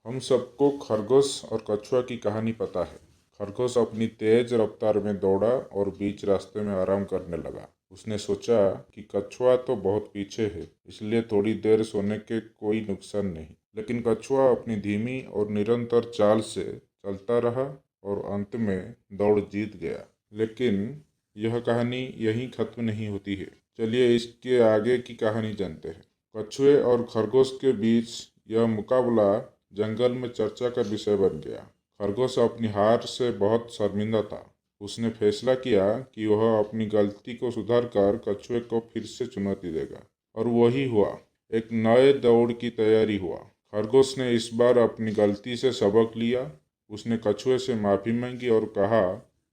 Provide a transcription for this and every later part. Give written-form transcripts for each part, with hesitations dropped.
हम सबको खरगोश और कछुआ की कहानी पता है। खरगोश अपनी तेज रफ्तार में दौड़ा और बीच रास्ते में आराम करने लगा। उसने सोचा कि कछुआ तो बहुत पीछे है, इसलिए थोड़ी देर सोने के कोई नुकसान नहीं। लेकिन कछुआ अपनी धीमी और निरंतर चाल से चलता रहा और अंत में दौड़ जीत गया। लेकिन यह कहानी यहीं खत्म नहीं होती है। चलिए इसके आगे की कहानी जानते हैं। कछुए और खरगोश के बीच यह मुकाबला जंगल में चर्चा का विषय बन गया। खरगोश अपनी हार से बहुत शर्मिंदा था। उसने फैसला किया कि वह अपनी गलती को सुधारकर कछुए को फिर से चुनौती देगा, और वही हुआ। एक नए दौड़ की तैयारी हुआ। खरगोश ने इस बार अपनी गलती से सबक लिया। उसने कछुए से माफ़ी मांगी और कहा,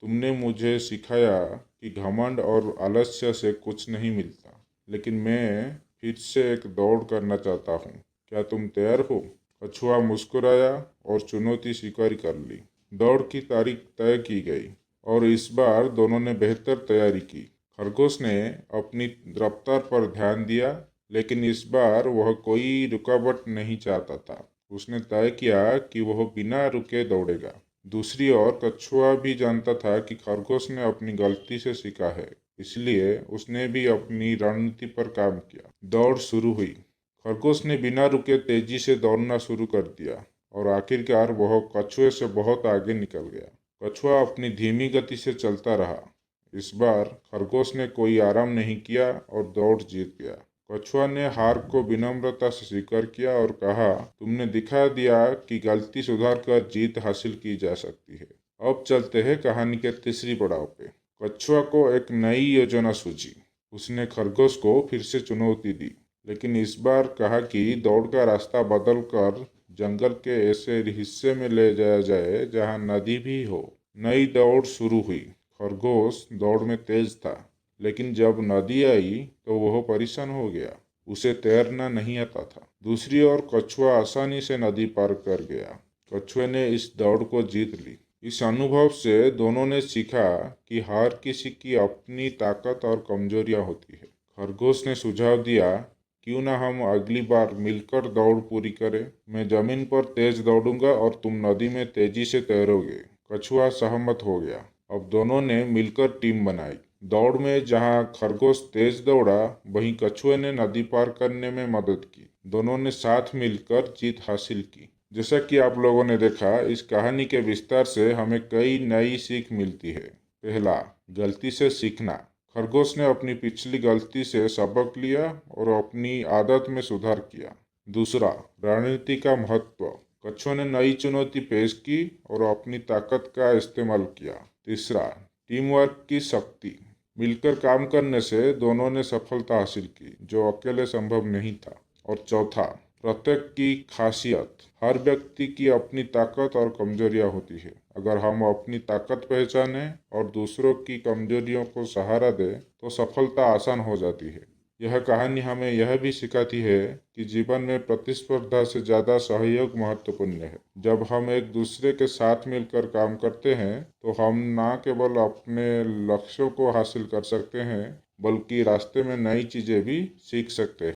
तुमने मुझे सिखाया कि घमंड और आलस्य से कुछ नहीं मिलता, लेकिन मैं फिर से एक दौड़ करना चाहता हूँ। क्या तुम तैयार हो? कछुआ मुस्कुराया और चुनौती स्वीकार कर ली। दौड़ की तारीख तय की गई और इस बार दोनों ने बेहतर तैयारी की। खरगोश ने अपनी रफ्तार पर ध्यान दिया, लेकिन इस बार वह कोई रुकावट नहीं चाहता था। उसने तय किया कि वह बिना रुके दौड़ेगा। दूसरी ओर कछुआ भी जानता था कि खरगोश ने अपनी गलती से सीखा है, इसलिए उसने भी अपनी रणनीति पर काम किया। दौड़ शुरू हुई। खरगोश ने बिना रुके तेजी से दौड़ना शुरू कर दिया और आखिरकार वह कछुए से बहुत आगे निकल गया। कछुआ अपनी धीमी गति से चलता रहा। इस बार खरगोश ने कोई आराम नहीं किया और दौड़ जीत गया। कछुआ ने हार को विनम्रता से स्वीकार किया और कहा, तुमने दिखा दिया कि गलती सुधार कर जीत हासिल की जा सकती है। अब चलते हैं कहानी के तीसरी पड़ाव पे। कछुआ को एक नई योजना सूझी। उसने खरगोश को फिर से चुनौती दी, लेकिन इस बार कहा कि दौड़ का रास्ता बदल कर जंगल के ऐसे हिस्से में ले जाया जाए जहां नदी भी हो। नई दौड़ शुरू हुई। खरगोश दौड़ में तेज था, लेकिन जब नदी आई तो वह परेशान हो गया। उसे तैरना नहीं आता था। दूसरी ओर कछुआ आसानी से नदी पार कर गया। कछुए ने इस दौड़ को जीत ली। इस अनुभव से दोनों ने सीखा कि हर किसी की अपनी ताकत और कमजोरियां होती है। खरगोश ने सुझाव दिया, क्यों ना हम अगली बार मिलकर दौड़ पूरी करें। मैं जमीन पर तेज दौड़ूंगा और तुम नदी में तेजी से तैरोगे। कछुआ सहमत हो गया। अब दोनों ने मिलकर टीम बनाई। दौड़ में जहां खरगोश तेज दौड़ा, वहीं कछुए ने नदी पार करने में मदद की। दोनों ने साथ मिलकर जीत हासिल की। जैसा कि आप लोगों ने देखा, इस कहानी के विस्तार से हमें कई नई सीख मिलती है। पहला, गलती से सीखना। खरगोश ने अपनी पिछली गलती से सबक लिया और अपनी आदत में सुधार किया। दूसरा, रणनीति का महत्व। कछुआ ने नई चुनौती पेश की और अपनी ताकत का इस्तेमाल किया। तीसरा, टीम वर्क की शक्ति। मिलकर काम करने से दोनों ने सफलता हासिल की, जो अकेले संभव नहीं था। और चौथा, प्रत्येक की खासियत। हर व्यक्ति की अपनी ताकत और कमजोरियां होती है। अगर हम अपनी ताकत पहचानें और दूसरों की कमजोरियों को सहारा दें तो सफलता आसान हो जाती है। यह कहानी हमें यह भी सिखाती है कि जीवन में प्रतिस्पर्धा से ज़्यादा सहयोग महत्वपूर्ण है। जब हम एक दूसरे के साथ मिलकर काम करते हैं तो हम न केवल अपने लक्ष्यों को हासिल कर सकते हैं, बल्कि रास्ते में नई चीज़ें भी सीख सकते हैं।